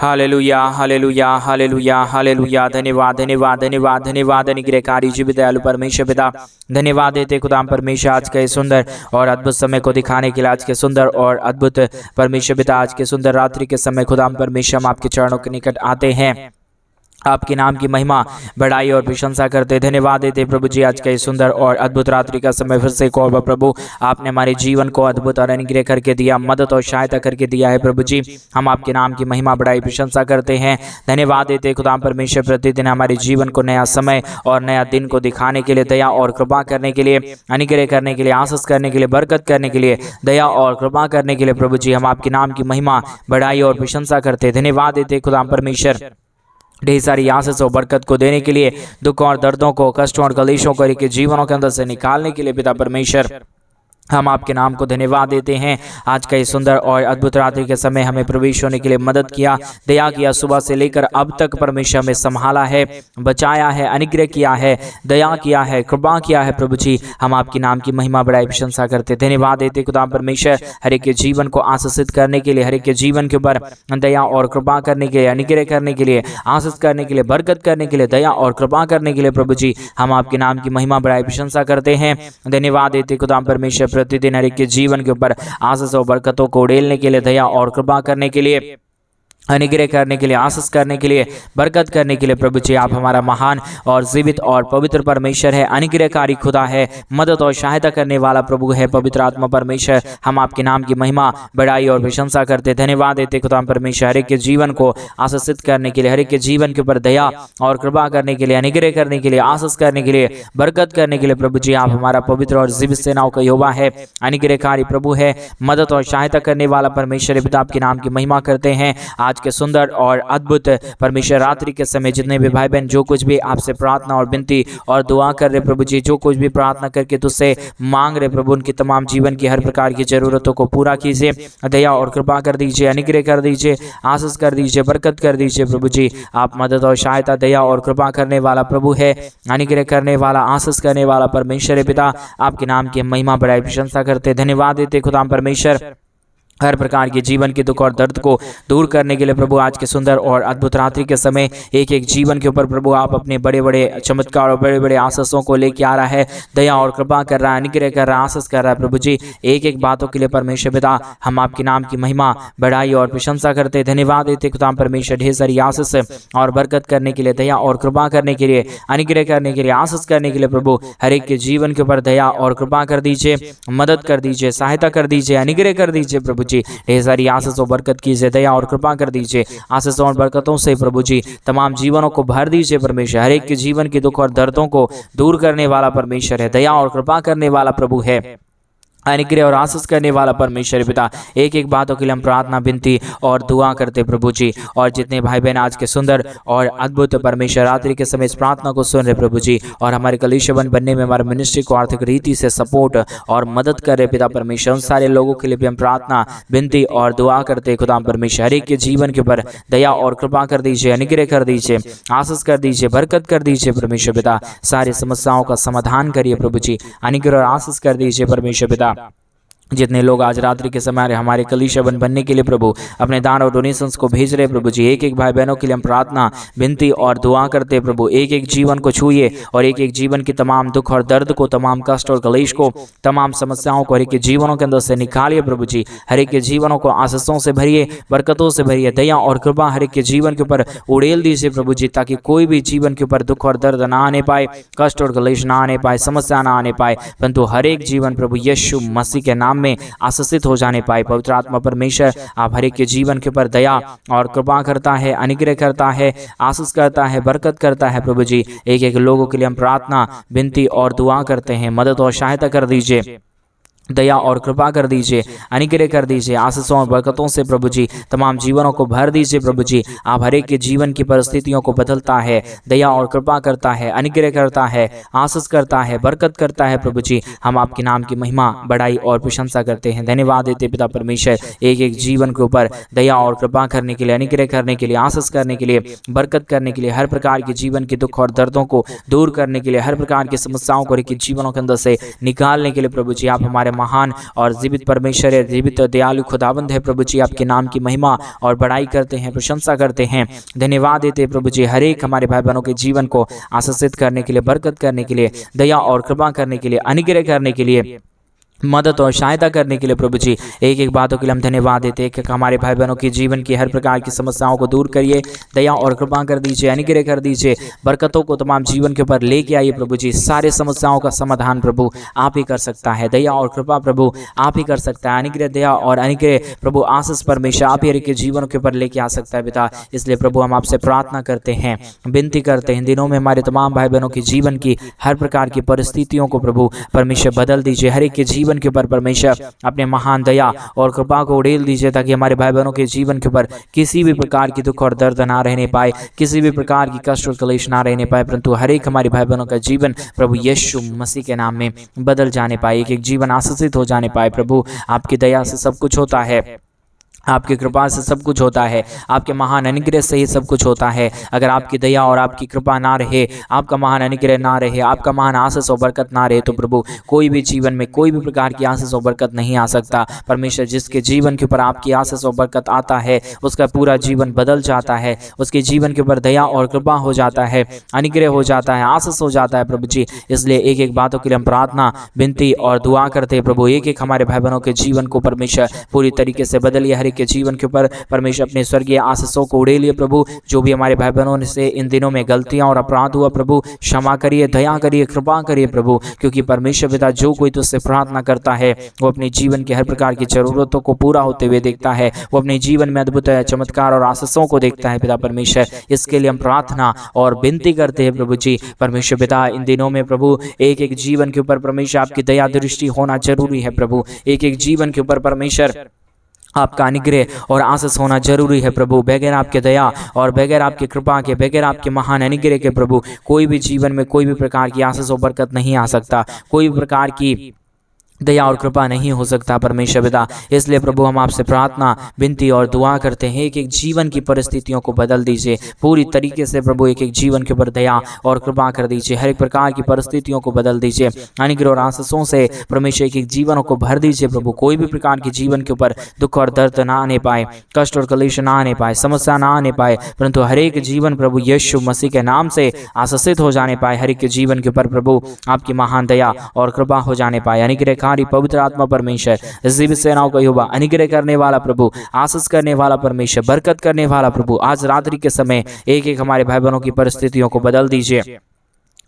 Hallelujah hallelujah hallelujah hallelujah. धन्यवाद धन्यवाद धन्यवाद धन्यवाद। अनुग्रहकारी जीवित दयालु परमेश्वर पिता, धन्यवाद देते खुदाम परमेश्वर आज के सुंदर और अद्भुत समय को दिखाने के लिए, आज के सुंदर और अद्भुत परमेश्वर पिता आज के सुंदर रात्रि के समय खुदाम परमेश्वर हम आपके चरणों के निकट आते हैं, आपके नाम की महिमा बढ़ाई और प्रशंसा करते धन्यवाद देते प्रभु जी। आज का ये सुंदर और अद्भुत रात्रि का समय फिर से एक और प्रभु आपने हमारे जीवन को अद्भुत और अनुग्रह करके दिया, मदद और सहायता करके दिया है प्रभु जी। हम आपके नाम की महिमा बढ़ाई प्रशंसा करते हैं, धन्यवाद देते खुदा परमेश्वर प्रतिदिन हमारे जीवन को नया समय और नया दिन को दिखाने के लिए, दया और कृपा करने के लिए, अनुग्रह करने के लिए, आशीष करने के लिए, बरकत करने के लिए, दया और कृपा करने के लिए प्रभु जी हम आपके नाम की महिमा बढ़ाई और प्रशंसा करते धन्यवाद देते खुदा परमेश्वर। ढेर सारी आशीष और बरकत को देने के लिए, दुख और दर्दों को, कष्टों और कलेशों को के जीवनों के अंदर से निकालने के लिए पिता परमेश्वर हम आपके नाम को धन्यवाद देते हैं। आज का ये सुंदर और अद्भुत रात्रि के समय हमें प्रवेश होने के लिए मदद किया, दया किया, सुबह से लेकर अब तक परमेश्वर हमें संभाला है, बचाया है, अनुग्रह किया है, दया किया है, कृपा किया है प्रभु जी। हम आपके नाम की महिमा बढ़ाई प्रशंसा करते धन्यवाद देते खुदा परमेश्वर हर एक के जीवन को आशीषित करने के लिए, हर एक के जीवन के ऊपर दया और कृपा करने के लिए, अनुग्रह करने के लिए, आशीष करने के लिए, बरकत करने के लिए, दया और कृपा करने के लिए प्रभु जी हम आपके नाम की महिमा बढ़ाई प्रशंसा करते हैं, धन्यवाद देते खुदा परमेश्वर। प्रतिदिन हर एक के जीवन के ऊपर आशीष और बरकतों को उड़ेलने के लिए, दया और कृपा करने के लिए, अनुग्रह करने के लिए, आशीष करने के लिए, बरकत करने के लिए प्रभु जी आप हमारा महान और जीवित और पवित्र परमेश्वर है, अनुग्रहकारी खुदा है, मदद और सहायता करने वाला प्रभु है, पवित्र आत्मा परमेश्वर। हम आपके नाम की महिमा बढ़ाई और प्रशंसा करते धन्यवाद देते खुदा परमेश्वर हर एक के जीवन को आशीषित करने के लिए, हर एक के जीवन के ऊपर दया और कृपा करने के लिए, अनुग्रह करने के लिए, आशीष करने के लिए, बरकत करने के लिए प्रभु जी आप हमारा पवित्र और जीवित सेनाओं का यहोवा है, अनुग्रहकारी प्रभु है, मदद और सहायता करने वाला परमेश्वर पिता आपके नाम की महिमा करते हैं। आज के सुंदर और अद्भुत परमेश्वर रात्रि के समय जितने भी भाई बहन जो कुछ भी आपसे प्रार्थना और विनती और दुआ कर रहे प्रभु जी, जो कुछ भी प्रार्थना करके तुझसे मांग रहे प्रभु, उनकी तमाम जीवन की हर प्रकार की जरूरतों को पूरा कीजिए, दया और कृपा कर दीजिए, अनुग्रह कर दीजिए, आशीष कर दीजिए, बरकत कर दीजिए प्रभु जी। आप मदद और सहायता, दया और कृपा करने वाला प्रभु है, अनुग्रह करने वाला, आशीष करने वाला परमेश्वर पिता आपके नाम की महिमा बढ़ाई प्रशंसा करते धन्यवाद देते खुदा परमेश्वर। हर प्रकार के जीवन के दुख और दर्द को दूर करने के लिए प्रभु आज के सुंदर और अद्भुत रात्रि के समय एक एक जीवन के ऊपर प्रभु आप अपने बड़े बड़े चमत्कार और बड़े बड़े आशीषों को लेके आ रहा है, दया और कृपा कर रहा है, अनुग्रह कर रहा है, आशीष कर रहा है प्रभु जी। एक एक बातों के लिए परमेश्वर पिता हम आपके नाम की महिमा बढ़ाई और प्रशंसा करते धन्यवाद देते खुदा परमेश्वर। ढेर सारी आशीष और बरकत करने के लिए, दया और कृपा करने के लिए, अनुग्रह करने के लिए, आशीष करने के लिए प्रभु हर एक के जीवन के ऊपर दया और कृपा कर दीजिए, मदद कर दीजिए, सहायता कर दीजिए, अनुग्रह कर दीजिए प्रभु जी। ढेर सारी आशीष और बरकत कीजिए, दया और कृपा कर दीजिए, आशीषों और बरकतों से प्रभु जी तमाम जीवनों को भर दीजिए परमेश्वर। हर एक के जीवन के दुख और दर्दों को दूर करने वाला परमेश्वर है, दया और कृपा करने वाला प्रभु है, अनुग्रह और आशीष करने वाला परमेश्वर पिता। एक एक बातों के लिए हम प्रार्थना, विनती और दुआ करते प्रभु जी। और जितने भाई बहन आज के सुंदर और अद्भुत परमेश्वर रात्रि के समय इस प्रार्थना को सुन रहे प्रभु जी, और हमारे कलीसिया बनने में हमारे मिनिस्ट्री को आर्थिक रीति से सपोर्ट और मदद कर रहे पिता परमेश्वर, उन सारे लोगों के लिए भी हम प्रार्थना, विनती और दुआ करते खुदा परमेश्वर। हर एक के जीवन के ऊपर दया और कृपा कर दीजिए, अनुग्रह कर दीजिए, आशीष कर दीजिए, बरकत कर दीजिए परमेश्वर पिता। सारी समस्याओं का समाधान करिए प्रभु जी, अनुग्रह और आशीष कर दीजिए परमेश्वर पिता। जितने लोग आज रात्रि के समय हमारे कलीसिया बनने के लिए प्रभु अपने दान और डोनेशंस को भेज रहे प्रभु जी, एक एक भाई बहनों के लिए हम प्रार्थना, विनती और दुआ करते प्रभु। एक एक जीवन को छूइए और एक एक जीवन की तमाम दुख और दर्द को, तमाम कष्ट और कलेश को, तमाम समस्याओं को हर एक के जीवनों के अंदर से निकालिए प्रभु जी। हर एक के जीवनों को आशीषों से भरिए, बरकतों से भरिए, दया और कृपा हर एक के जीवन के ऊपर उड़ेल दीजिए प्रभु जी, ताकि कोई भी जीवन के ऊपर दुख और दर्द ना आने पाए, कष्ट और कलेश ना आने पाए, समस्या ना आने पाए, परंतु हर एक जीवन प्रभु यीशु मसीह के नाम में आशीषित हो जाने पाए। पवित्र आत्मा परमेश्वर आप हर एक के जीवन के ऊपर दया और कृपा करता है, अनुग्रह करता है, आशीष करता है, बरकत करता है प्रभु जी। एक एक लोगों के लिए हम प्रार्थना, विनती और दुआ करते हैं, मदद और सहायता कर दीजिए, दया और कृपा कर दीजिए, अनुग्रह कर दीजिए, आशीषों और बरकतों से प्रभु जी तमाम जीवनों को भर दीजिए प्रभु जी। आप हर एक के जीवन की परिस्थितियों को बदलता है, दया और कृपा करता है, अनुग्रह करता है, आशीष करता है, बरकत करता है प्रभु जी। हम आपके नाम की महिमा बढ़ाई और प्रशंसा करते हैं, धन्यवाद देते पिता परमेश्वर। एक एक जीवन के ऊपर दया और कृपा करने के लिए, अनुग्रह करने के लिए, आशीष करने के लिए, बरकत करने के लिए, हर प्रकार के जीवन के दुख और दर्दों को दूर करने के लिए, हर प्रकार की समस्याओं को हर एक जीवनों के अंदर से निकालने के लिए प्रभु जी आप हमारे महान और जीवित परमेश्वर है, जीवित दयालु खुदाबंद है प्रभु जी। आपके नाम की महिमा और बड़ाई करते हैं, प्रशंसा करते हैं, धन्यवाद देते हैं प्रभु जी। हर एक हमारे भाई बहनों के जीवन को आशीषित करने के लिए, बरकत करने के लिए, दया और कृपा करने के लिए, अनुग्रह करने के लिए, मदद और सहायता करने के लिए प्रभु जी एक एक बातों के लिए हम धन्यवाद देते हैं कि हमारे भाई बहनों के जीवन की हर प्रकार की समस्याओं को दूर करिए, दया और कृपा कर दीजिए, अनुग्रह कर दीजिए, बरकतों को तमाम जीवन के ऊपर लेके आइए प्रभु जी। सारे समस्याओं का समाधान प्रभु आप ही कर सकता है, दया और कृपा प्रभु आप ही कर सकता है, अनुग्रह, दया और अनुग्रह प्रभु आशीष परमेश्वर आप ही के जीवन के ऊपर लेके आ सकता है पिता। इसलिए प्रभु हम आपसे प्रार्थना करते हैं, विनती करते हैं, दिनों में हमारे तमाम भाई बहनों के जीवन की हर प्रकार की परिस्थितियों को प्रभु परमेश्वर बदल दीजिए। हर एक के जीवन के ऊपर परमेश्वर अपने महान दया और कृपा को उड़ेल दीजिए, ताकि हमारे भाई बहनों के जीवन के ऊपर किसी भी प्रकार की दुख और दर्द ना रहने पाए, किसी भी प्रकार की कष्ट और क्लेश ना रहने पाए, परंतु हर एक हमारे भाई बहनों का जीवन प्रभु यीशु मसीह के नाम में बदल जाने पाए, एक एक जीवन आशीषित हो जाने पाए। प्रभु आपकी दया से सब कुछ होता है, आपकी कृपा से सब कुछ होता है, आपके महान अनुग्रह से ही सब कुछ होता है। अगर आपकी दया और आपकी कृपा ना रहे, आपका महान अनुग्रह ना रहे, आपका महान आशीष और बरकत ना रहे, तो प्रभु कोई भी जीवन में कोई भी प्रकार की आशीष और बरकत नहीं आ सकता। परमेश्वर जिसके जीवन के ऊपर आपकी आशीष और बरकत आता है, उसका पूरा जीवन बदल जाता है, उसके जीवन के ऊपर दया और कृपा हो जाता है, अनुग्रह हो जाता है, आशीष हो जाता है प्रभु जी। इसलिए एक एक बातों के लिए हम प्रार्थना, विनती और दुआ करते हैं प्रभु। एक एक हमारे भाई बहनों के जीवन को परमेश्वर पूरी तरीके से बदलिए, हर के जीवन के ऊपर परमेश्वर अपने स्वर्गीय आशीषों को उड़ेलिए प्रभु। जो भी हमारे भाई बहनों से इन दिनों में गलतियां और अपराध हुआ प्रभु, क्षमा करिए, दया करिए, कृपा करिए प्रभु, क्योंकि परमेश्वर पिता जो कोई तुझसे प्रार्थना करता है वो अपने जीवन की हर प्रकार की जरूरतों को पूरा होते हुए देखता है, वो अपने जीवन में अद्भुत चमत्कार और आशीषों को देखता है पिता परमेश्वर। इसके लिए हम प्रार्थना और विनती करते हैं प्रभु जी। परमेश्वर पिता इन दिनों में प्रभु एक एक जीवन के ऊपर परमेश्वर आपकी दया दृष्टि होना जरूरी है प्रभु। एक एक जीवन के ऊपर परमेश्वर आपका अनुग्रह और आशीष होना जरूरी है प्रभु। बगैर आपके दया और बगैर आपकी कृपा के, बगैर आपके महान अनुग्रह के प्रभु कोई भी जीवन में कोई भी प्रकार की आशीष और बरकत नहीं आ सकता, कोई भी प्रकार की दया और कृपा नहीं हो सकता परमेश्वर पिता। इसलिए प्रभु हम आपसे प्रार्थना, विनती और दुआ करते हैं, एक एक जीवन की परिस्थितियों को बदल दीजिए पूरी तरीके से प्रभु। एक एक जीवन के ऊपर दया और कृपा कर दीजिए, हर एक प्रकार की परिस्थितियों को बदल दीजिए, अनुग्रह और आशीषों से परमेश्वर एक एक जीवनों को भर दीजिए प्रभु। कोई भी प्रकार के जीवन के ऊपर दुख और दर्द ना आने पाए, कष्ट और क्लेश ना आने पाए, समस्या ना आने पाए, परंतु हर एक जीवन प्रभु यीशु मसीह के नाम से आशीषित हो जाने पाए। हर एक के जीवन के ऊपर प्रभु आपकी महान दया और कृपा हो जाने पाए। अनुग्रह पवित्र आत्मा परमेश्वर, जीवित सेनाओं का यहोवा, अनुग्रह करने वाला प्रभु, आशीष करने वाला परमेश्वर, बरकत करने वाला प्रभु, आज रात्रि के समय एक एक हमारे भाई बहनों की परिस्थितियों को बदल दीजिए,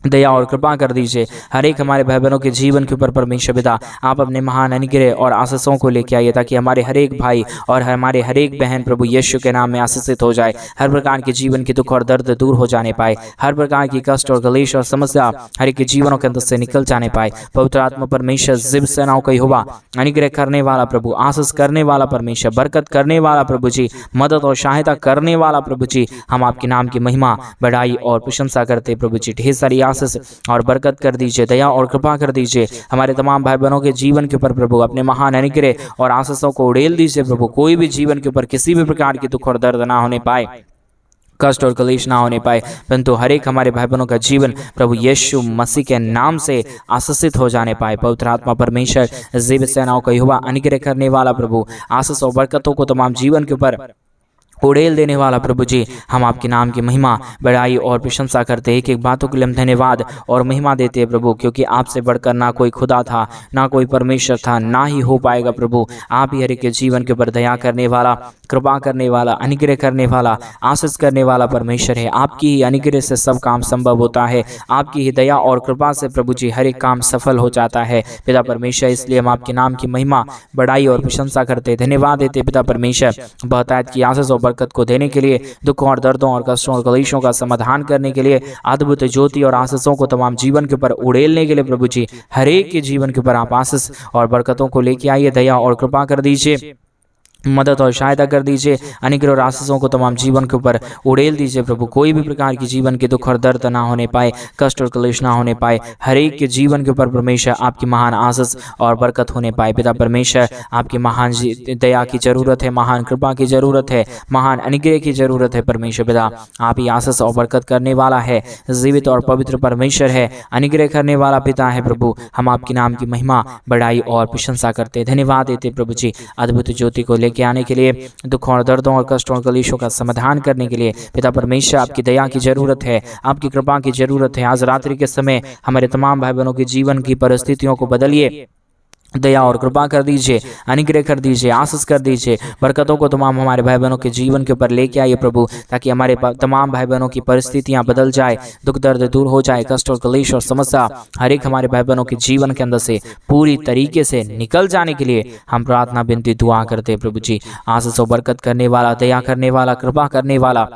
दया और कृपा कर दीजिए। हर एक हमारे भाई बहनों के जीवन के ऊपर परमेश्वर पिता आप अपने महान अनुग्रह और आशीषों को लेके आइए, ताकि हमारे हर एक भाई और हमारे हर एक बहन प्रभु यीशु के नाम में आशीषित हो जाए। हर प्रकार के जीवन की दुख और दर्द दूर हो जाने पाए, हर प्रकार की कष्ट और क्लेश और समस्या हर एक के जीवनों के अंदर से निकल जाने पाए। पवित्र आत्मा परमेश्वर, जीवित सेनाओं का यहोवा, अनुग्रह करने वाला प्रभु, आशीष करने वाला परमेश्वर, बरकत करने वाला प्रभु जी, मदद और सहायता करने वाला प्रभु जी, हम आपके नाम की महिमा, बड़ाई और प्रशंसा करते प्रभु जी। ढेर सारी और बरकत कर दीजिए, दया और कृपा कर दीजिए हमारे तमाम भाई बहनों के जीवन के ऊपर प्रभु। अपने महान अनुग्रह और आशीषों को उड़ेल दीजिए प्रभु। कोई भी जीवन के ऊपर किसी भी प्रकार की दुख और दर्द ना होने पाए, कष्ट और क्लेश ना होने पाए, परंतु हर एक हमारे भाई बहनों का जीवन प्रभु यीशु मसीह के नाम से आशीषित हो जाने पाए। पवित्र आत्मा परमेश्वर, जीवित सेनाओं का यहोवा, अनुग्रह करने वाला प्रभु, आशीष और बरकतों को तमाम जीवन के ऊपर उड़ेल देने वाला प्रभु जी, हम आपके नाम की महिमा, बड़ाई और प्रशंसा करते हैं। एक एक बातों के लिए हम धन्यवाद और महिमा देते हैं प्रभु, क्योंकि आपसे बढ़कर ना कोई खुदा था, ना कोई परमेश्वर था, ना ही हो पाएगा प्रभु। आप ही हर एक के जीवन के ऊपर दया करने वाला, कृपा करने वाला, अनुग्रह करने वाला, आशीष करने वाला परमेश्वर है। आपकी ही अनुग्रह से सब काम संभव होता है, आपकी ही दया और कृपा से प्रभु जी हर एक काम सफल हो जाता है पिता परमेश्वर। इसलिए हम आपके नाम की महिमा, बड़ाई और प्रशंसा करते, धन्यवाद देते पिता परमेश्वर। बहुतायत की आशीष और बरकत को देने के लिए, दुखों और दर्दों और कष्टों और क्लेशों का समाधान करने के लिए, अद्भुत ज्योति और आशीषों को तमाम जीवन के ऊपर उड़ेलने के लिए प्रभु जी हर एक के जीवन के ऊपर आप आशीष और बरकतों को लेके आइए, दया और कृपा कर दीजिए। मदद और सहायता कर दीजिए। अनुग्रह और आशीषों को तमाम जीवन के ऊपर उड़ेल दीजिए प्रभु। कोई भी प्रकार की जीवन के दुख और दर्द ना होने पाए, कष्ट और क्लेश ना होने पाए। हर एक के जीवन के ऊपर परमेश्वर आपकी महान आशीष और बरकत होने पाए। पिता परमेश्वर, आपकी महान दया की जरूरत है, महान कृपा की जरूरत है, महान अनुग्रह की जरूरत है। परमेश्वर पिता, आप ही आशीष और बरकत करने वाला है, जीवित और पवित्र परमेश्वर है, अनुग्रह करने वाला पिता है प्रभु। हम आपके नाम की महिमा, बड़ाई और प्रशंसा करते, धन्यवाद देते प्रभु जी। अद्भुत ज्योति को के आने के लिए, दुखों और दर्दों और कष्टों और कलेशों का समाधान करने के लिए पिता परमेश्वर, आपकी दया की जरूरत है, आपकी कृपा की जरूरत है। आज रात्रि के समय हमारे तमाम भाई बहनों के जीवन की परिस्थितियों को बदलिए, दया और कृपा कर दीजिए, अनुग्रह कर दीजिए, आशीष कर दीजिए। बरकतों को तमाम हमारे भाई बहनों के जीवन के ऊपर लेके आइए प्रभु, ताकि हमारे तमाम भाई बहनों की परिस्थितियां बदल जाए, दुख दर्द दूर हो जाए, कष्ट और क्लेश और समस्या हर एक हमारे भाई बहनों के जीवन के अंदर से पूरी तरीके से निकल जाने के लिए हम प्रार्थना, विनती, दुआ करते हैं प्रभु जी। आशीष और बरकत करने वाला, दया करने वाला, कृपा करने वाला,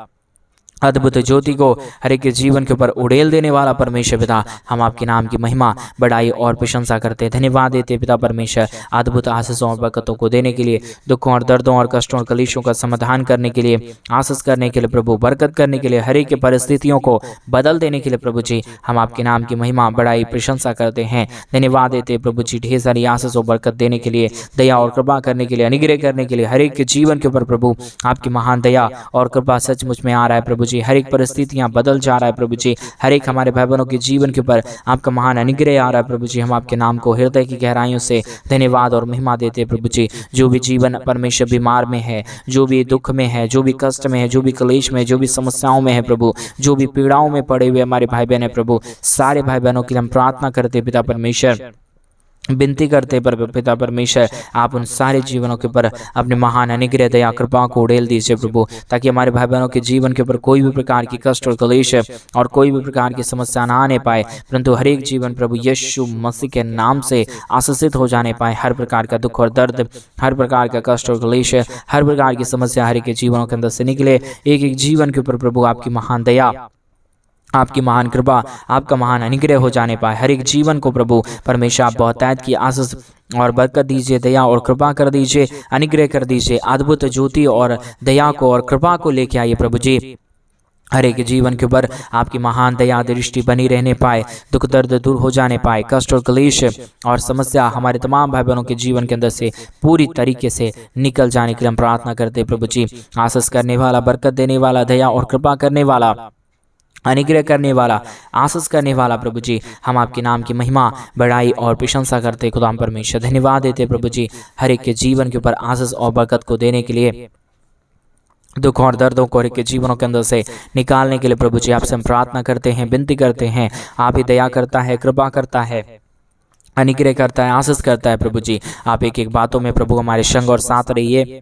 अद्भुत ज्योति को हर एक के जीवन के ऊपर उड़ेल देने वाला परमेश्वर पिता, हम आपके नाम की महिमा, बड़ाई और प्रशंसा करते हैं, धन्यवाद देते पिता परमेश्वर। अद्भुत आशीषों और बरकतों को देने के लिए, दुखों और दर्दों और कष्टों और कलेशों का समाधान करने के लिए, आशीष करने के लिए प्रभु, बरकत करने के लिए, हर एक की परिस्थितियों को बदल देने के लिए प्रभु जी, हम आपके नाम की महिमा, बड़ाई, प्रशंसा करते हैं, धन्यवाद देते प्रभु जी। ढेर सारी आशीष और बरकत देने के लिए, दया और कृपा करने के लिए, अनुग्रह करने के लिए, हर एक के जीवन के ऊपर प्रभु आपकी महान दया और कृपा सचमुच में आ रहा है प्रभु जी। हर एक परिस्थितियां बदल जा रहा है प्रभु जी, हर एक हमारे भाई बहनों के जीवन के ऊपर आपका महान अनुग्रह आ रहा है प्रभु जी। हम आपके नाम को हृदय की गहराइयों से धन्यवाद और महिमा देते हैं प्रभु जी। जो भी जीवन परमेश्वर बीमार में है, जो भी दुख में है, जो भी कष्ट में है, जो भी क्लेश में है, जो भी समस्याओं में है प्रभु, जो भी पीड़ाओं में पड़े हुए हमारे भाई बहन है प्रभु, सारे भाई बहनों के लिए हम प्रार्थना करते पिता परमेश्वर, विनती करते पर पिता परमेश्वर, आप उन सारे जीवनों के ऊपर अपने महान अनुग्रह, दया, कृपा को उड़ेल दीजिए प्रभु, ताकि हमारे भाई बहनों के जीवन के ऊपर कोई भी प्रकार की कष्ट और क्लेश और कोई भी प्रकार की समस्या ना आने पाए, परंतु हर एक जीवन प्रभु यीशु मसीह के नाम से आशीषित हो जाने पाए। हर प्रकार का दुख और दर्द, हर प्रकार का कष्ट और क्लेश, हर प्रकार की समस्या हर एक के जीवनों के अंदर से निकले। एक एक जीवन के ऊपर प्रभु आपकी महान दया, आपकी महान कृपा, आपका महान अनुग्रह हो जाने पाए। हर एक जीवन को प्रभु परमेश्वर आप बहुतायत की आशीष और बरकत दीजिए, दया और कृपा कर दीजिए, अनुग्रह कर दीजिए। अद्भुत ज्योति और दया को और कृपा को लेके आइए प्रभु जी। हर एक जीवन के ऊपर आपकी महान दया दृष्टि बनी रहने पाए, दुख दर्द दूर हो जाने पाए, कष्ट और क्लेश और समस्या हमारे तमाम भाई बहनों के जीवन के अंदर से पूरी तरीके से निकल जाने के लिए हम प्रार्थना करते प्रभु जी। आशीष करने वाला, बरकत देने वाला, दया और कृपा करने वाला, अनुग्रह करने वाला, आशीष करने वाला प्रभु जी, हम आपके नाम की महिमा, बड़ाई और प्रशंसा करते खुदा परमेश्वर, धन्यवाद देते प्रभु जी। हर एक के जीवन के ऊपर आशीष और बरकत को देने के लिए, दुख और दर्दों को हर एक के जीवनों के अंदर से निकालने के लिए प्रभु जी आपसे हम प्रार्थना करते हैं, विनती करते हैं। आप ही दया करता है, कृपा करता है, अनुग्रह करता है, आशीष करता है प्रभु जी। आप एक एक बातों में प्रभु हमारे संग और साथ रहिए,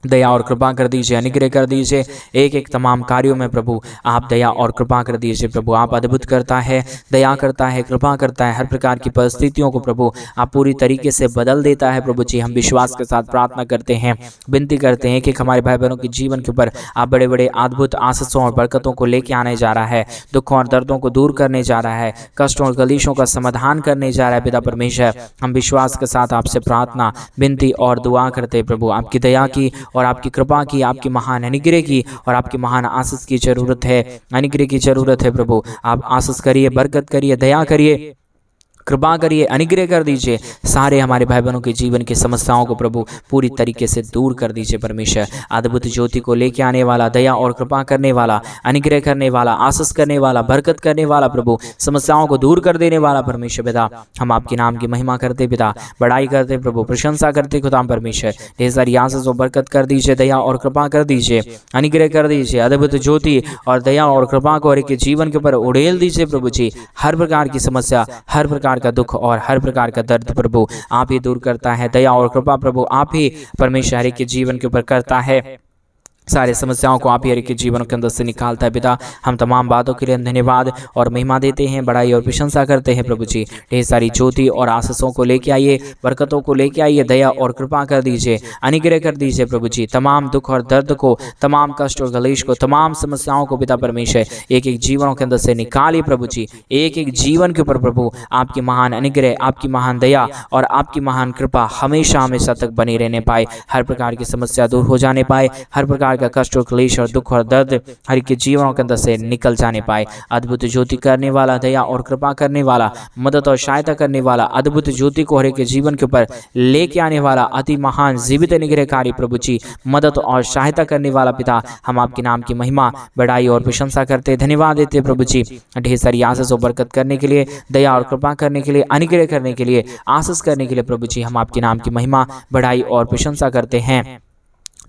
दया और कृपा कर दीजिए, अनुग्रह कर दीजिए। एक एक तमाम कार्यों में प्रभु आप दया और कृपा कर दीजिए प्रभु। आप अद्भुत करता है, दया करता है, कृपा करता है। हर प्रकार की परिस्थितियों को प्रभु आप पूरी तरीके से बदल देता है प्रभु जी। हम विश्वास के साथ प्रार्थना करते हैं, विनती करते हैं कि एक हमारे भाई बहनों के जीवन के ऊपर आप बड़े बड़े अद्भुत आशीषों और बरकतों को लेके आने जा रहा है, दुखों और दर्दों को दूर करने जा रहा है, कष्टों और कलेशों का समाधान करने जा रहा है पिता परमेश्वर। हम विश्वास के साथ आपसे प्रार्थना, विनती और दुआ करते प्रभु। आपकी दया की और आपकी कृपा की, आपकी महान अनुग्रह की और आपकी महान आशीष की जरूरत है, अनुग्रह की जरूरत है प्रभु। आप आशीष करिए, बरकत करिए, दया करिए, कृपा करिए, अनुग्रह कर दीजिए। सारे हमारे भाई बहनों के जीवन की समस्याओं को प्रभु पूरी तरीके से दूर कर दीजिए परमेश्वर। अद्भुत ज्योति को लेके आने वाला, दया और कृपा करने वाला, अनुग्रह करने वाला, आशीष करने वाला, बरकत करने वाला प्रभु, समस्याओं को दूर कर देने वाला परमेश्वर पिता, हम आपके नाम की महिमा करते पिता, बड़ाई करते प्रभु, प्रशंसा करते खुदा परमेश्वर। ढेर सारी आशीष और बरकत कर दीजिए, दया और कृपा कर दीजिए, अनुग्रह कर दीजिए। अद्भुत ज्योति और दया और कृपा को हर एक जीवन के ऊपर उड़ेल दीजिए प्रभु जी। हर प्रकार की समस्या, हर प्रकार का दुख और हर प्रकार का दर्द प्रभु आप ही दूर करता है। दया और कृपा प्रभु आप ही परमेश्वर के जीवन के ऊपर करता है, सारी समस्याओं को आप ही हर एक के जीवन के अंदर से निकालता है पिता। हम तमाम बातों के लिए धन्यवाद और महिमा देते हैं, बड़ाई और प्रशंसा करते हैं प्रभु जी। ढेर सारी ज्योति और आशीषों को लेके आइए, बरकतों को लेके आइए, दया और कृपा कर दीजिए, अनुग्रह कर दीजिए प्रभु जी। तमाम दुख और दर्द को, तमाम कष्ट और कलेश को, तमाम समस्याओं को पिता परमेश्वर एक एक जीवनों के अंदर से निकालिए प्रभु जी। एक एक जीवन के ऊपर प्रभु आपकी महान अनुग्रह, आपकी महान दया और आपकी महान कृपा हमेशा हमेशा तक बनी रहने पाए। हर प्रकार की समस्या दूर हो जाने पाए, हर प्रकार का कष्ट और क्लेश और दुख और दर्द हर के जीवनों के अंदर से निकल जाने पाए। अद्भुत ज्योति करने वाला, दया और कृपा करने वाला, मदद और सहायता करने वाला, अद्भुत ज्योति को हर एक के जीवन के ऊपर लेके आने वाला, अति महान जीवित निग्रहकारी प्रभु जी, मदद और सहायता करने वाला पिता, हम आपके नाम की महिमा, बड़ाई और प्रशंसा करते, धन्यवाद देते प्रभु जी। ढेर सारी आशीष और बरकत करने के लिए, दया और कृपा करने के लिए, अनुग्रह करने के लिए, आशीष करने के लिए प्रभु जी, हम आपके नाम की महिमा, बड़ाई और प्रशंसा करते हैं।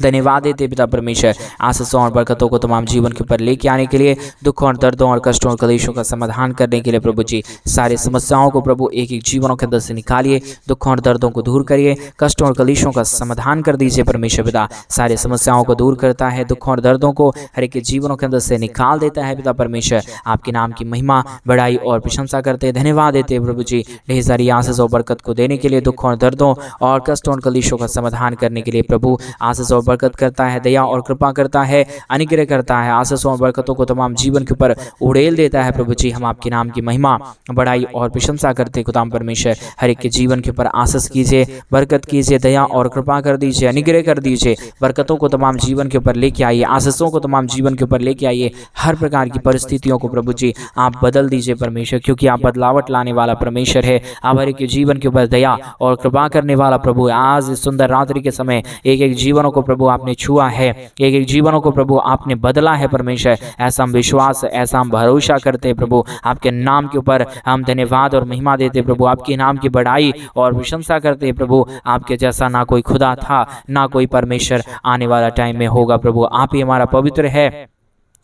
धन्यवाद देते पिता परमेश्वर, आशीषों और बरकतों को तमाम जीवन के ऊपर लेके आने के लिए, दुखों और दर्दों और कष्टों और कलेशों का समाधान करने के लिए प्रभु जी। सारी समस्याओं को प्रभु एक एक जीवनों के अंदर से निकालिए, दुखों और दर्दों को दूर करिए, कष्टों और कलेशों का समाधान कर दीजिए परमेश्वर पिता। सारी समस्याओं को दूर करता है, दुखों और दर्दों को हर एक जीवनों के अंदर से निकाल देता है पिता परमेश्वर। आपके नाम की महिमा, बड़ाई और प्रशंसा करते, धन्यवाद देते प्रभु जी। ढेर सारी आशीष और बरकत को देने के लिए, दुखों और दर्दों और कष्टों और कलेशों का समाधान करने के लिए प्रभु आशीष और बरकत करता है, दया और कृपा करता है, अनुग्रह करता है, आशीषों और बरकतों को तमाम जीवन के ऊपर उड़ेल देता है प्रभु जी। हम आपके नाम की महिमा, बड़ाई और प्रशंसा करते खुदाम परमेश्वर। हर एक के जीवन के ऊपर आशीष कीजिए, बरकत कीजिए, दया और कृपा कर दीजिए, अनुग्रह कर दीजिए, बरकतों को तमाम जीवन के ऊपर लेके आइए, आशीषों को तमाम जीवन के ऊपर लेके आइए। हर प्रकार की परिस्थितियों को प्रभु जी आप बदल दीजिए परमेश्वर, क्योंकि आप बदलावट लाने वाला परमेश्वर है। आप हर एक के जीवन के ऊपर दया और कृपा करने वाला प्रभु। आज इस सुंदर रात्रि के समय एक एक जीवनों को प्रभु आपने छुआ है, एक एक जीवनों को प्रभु आपने बदला है परमेश्वर। ऐसा हम विश्वास, ऐसा हम भरोसा करते हैं प्रभु। आपके नाम के ऊपर हम धन्यवाद और महिमा देते प्रभु, आपके नाम की बड़ाई और प्रशंसा करते हैं प्रभु। आपके जैसा ना कोई खुदा था, ना कोई परमेश्वर आने वाला टाइम में होगा प्रभु। आप ही हमारा पवित्र है,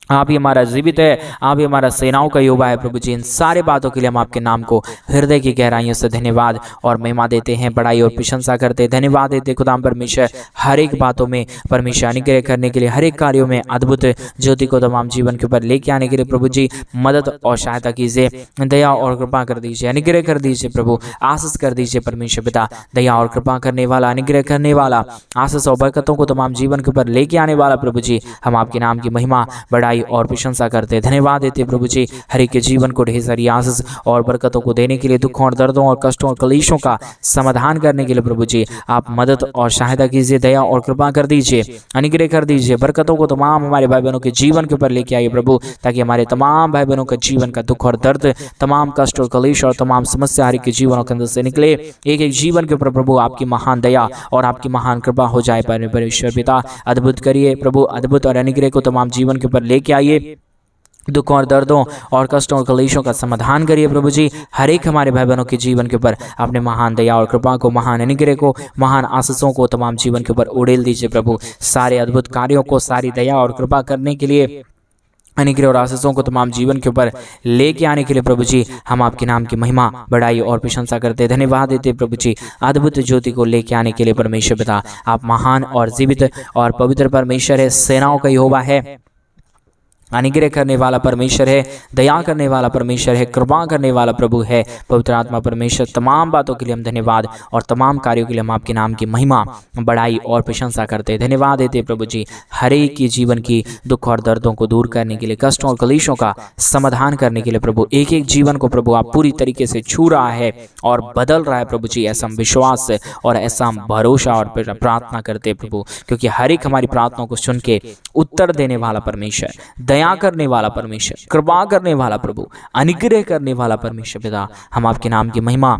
आप ही हमारा जीवित है, आप ही हमारा सेनाओं का युवा है प्रभु जी। इन सारे बातों के लिए हम आपके नाम को हृदय की गहराइयों से धन्यवाद और महिमा देते हैं, बड़ाई और प्रशंसा करते हैं, धन्यवाद देते खुदाम परमेश्वर। हर एक बातों में परमेश्वर अनुग्रह करने के लिए, हर एक कार्यों में अद्भुत ज्योति को तमाम जीवन के ऊपर लेके आने के लिए प्रभु जी मदद और सहायता कीजिए, दया और कृपा कर दीजिए, अनुग्रह कर दीजिए प्रभु, आशीष कर दीजिए परमेश्वर पिता। दया और कृपा करने वाला, अनुग्रह करने वाला, आशीष और बरकतों को तमाम जीवन के ऊपर लेके आने वाला प्रभु जी, हम आपके नाम की महिमा, बड़ाई और प्रशंसा करते, धन्यवाद देते प्रभु जी। हर एक के जीवन को ढेर सारी आशीष और बरकतों को देने के लिए, दुखों और दर्दों और कष्टों और कलेशों का समाधान करने के लिए प्रभु जी आप मदद और सहायता कीजिए, दया और कृपा कर दीजिए, अनुग्रह कर दीजिए, बरकतों को तमाम हमारे भाई बहनों के जीवन के ऊपर लेके आइए प्रभु, ताकि हमारे तमाम भाई बहनों के जीवन का दुख और दर्द, तमाम कष्ट और कलेश और तमाम समस्या हर एक के जीवनों के अंदर से निकले। एक एक जीवन के ऊपर प्रभु आपकी महान दया और आपकी महान कृपा हो जाए परमेश्वर पिता। अद्भुत करिए प्रभु, अद्भुत और अनुग्रह को तमाम जीवन के ऊपर लेके आइए, दुखों और दर्दों और कष्टों और कलेशों का समाधान करिए प्रभु जी। हर एक हमारे भाई बहनों के जीवन के ऊपर अपने महान दया और कृपा को, महान अनुग्रह को, महान आशीषों को तमाम जीवन के ऊपर उड़ेल दीजिए प्रभु। सारे अद्भुत कार्यों को, सारी दया और कृपा करने के लिए, अनुग्रह और आशीषों को तमाम जीवन के ऊपर लेके आने के लिए प्रभु जी हम आपके नाम की महिमा, बड़ाई और प्रशंसा करते, धन्यवाद देते प्रभु जी। अद्भुत ज्योति को लेके आने के लिए परमेश्वर पिता आप महान और जीवित और पवित्र परमेश्वर है, सेनाओं का यहोवा है, अनुग्रह करने वाला परमेश्वर है, दया करने वाला परमेश्वर है, कृपा करने वाला प्रभु है, पवित्र आत्मा परमेश्वर। तमाम बातों के लिए हम धन्यवाद और तमाम कार्यों के लिए हम आपके नाम की महिमा, बड़ाई और प्रशंसा करते हैं, धन्यवाद देते प्रभु जी। हर एक की जीवन की दुख और दर्दों को दूर करने के लिए, कष्टों और कलेशों का समाधान करने के लिए प्रभु एक एक जीवन को प्रभु आप पूरी तरीके से छू रहा है और बदल रहा है प्रभु जी। ऐसा हम विश्वास और ऐसा हम भरोसा और प्रार्थना करते प्रभु, क्योंकि हर एक हमारी प्रार्थनाओं को सुन के उत्तर देने वाला परमेश्वर, दया करने वाला परमेश्वर, कृपा करने वाला प्रभु, अनुग्रह करने वाला परमेश्वर पिता, हम आपके नाम की महिमा,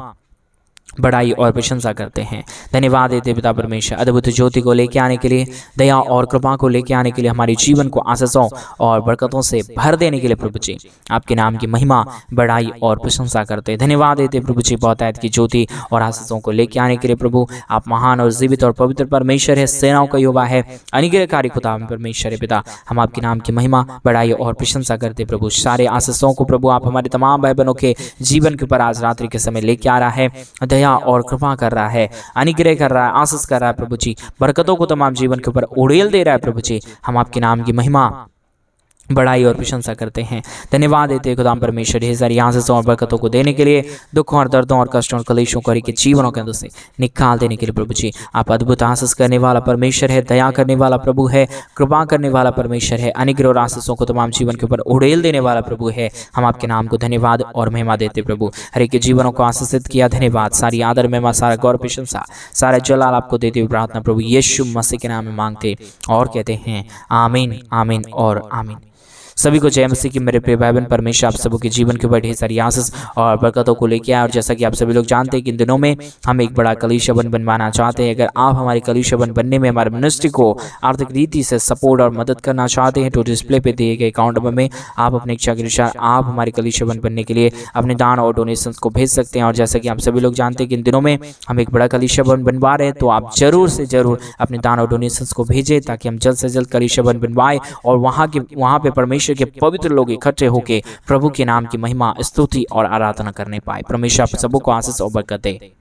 बड़ाई और प्रशंसा करते हैं, धन्यवाद देते पिता परमेश्वर। अद्भुत ज्योति को लेके आने के लिए, दया और कृपा को लेके आने के लिए, हमारे जीवन को आशीषों और बरकतों से भर देने के लिए प्रभु जी आपके नाम की महिमा, बड़ाई और प्रशंसा करते हैं, धन्यवाद देते प्रभु जी। बहुतायत की ज्योति और आशीषों को लेके आने के लिए प्रभु आप महान और जीवित और पवित्र परमेश्वर है, सेनाओं का यहोवा है, अनुग्रहकारी खुदा परमेश्वर है पिता, हम आपके नाम की महिमा, बड़ाई और प्रशंसा करते प्रभु। सारे आशीषों को प्रभु आप हमारे तमाम भाई बहनों के जीवन के ऊपर आज रात्रि के समय लेके आ रहा है। दया और कृपा कर रहा है, अनुग्रह कर रहा है, आशीष कर रहा है प्रभु जी, बरकतों को तमाम जीवन के ऊपर उड़ेल दे रहा है प्रभु जी। हम आपके नाम की महिमा, बड़ाई और प्रशंसा करते हैं। धन्यवाद देते हैं खुदाम परमेश्वर ढेर सारी आशीषों और बरकतों को देने के लिए, दुखों और दर्दों और कष्टों और कलेशों को के जीवनों के अंदर से निकाल देने के लिए प्रभु जी। आप अद्भुत आशीष करने वाला परमेश्वर है, दया करने वाला प्रभु है, कृपा करने वाला परमेश्वर है, अनुग्रह और आशीषों को तमाम जीवन के ऊपर उड़ेल देने वाला प्रभु है। हम आपके नाम को धन्यवाद और महिमा देते प्रभु। हर एक के जीवनों को आशीषित किया, धन्यवाद। सारी आदर महिमा, सारा गौरव प्रशंसा, सारा जलाल आपको देते हुए प्रार्थना प्रभु यीशु मसीह के नाम में मांगते और कहते हैं आमीन, आमीन और आमीन। सभी को जय मसीह की मेरे प्रिय भाई बहन। परमेश्वर आप सबों के जीवन के ऊपर ढेर सारी आशीष और बरकतों को लेके आए। और जैसा कि आप सभी लोग जानते हैं कि इन दिनों में हम एक बड़ा कलीसिया बनवाना चाहते हैं। अगर आप हमारे कलीसिया बनने में, हमारे मिनिस्ट्री को आर्थिक रीति से सपोर्ट और मदद करना चाहते हैं तो डिस्प्ले पे दिए गए अकाउंट नंबर में आप अपने इच्छा के अनुसार आप हमारे कलीसिया बनने के लिए अपने दान और डोनेशन को भेज सकते हैं। और जैसा कि आप सभी लोग जानते हैं कि इन दिनों में हम एक बड़ा कलीसिया बनवा रहे हैं, तो आप जरूर से जरूर अपने दान और डोनेशन को भेजें ताकि हम जल्द से जल्द कलीसिया बनवाएं और वहाँ पे परमेश्वर के पवित्र लोग इकट्ठे होकर प्रभु के नाम की महिमा, स्तुति और आराधना करने पाए। परमेश्वर आप सबों को आशीष और बरकत दे।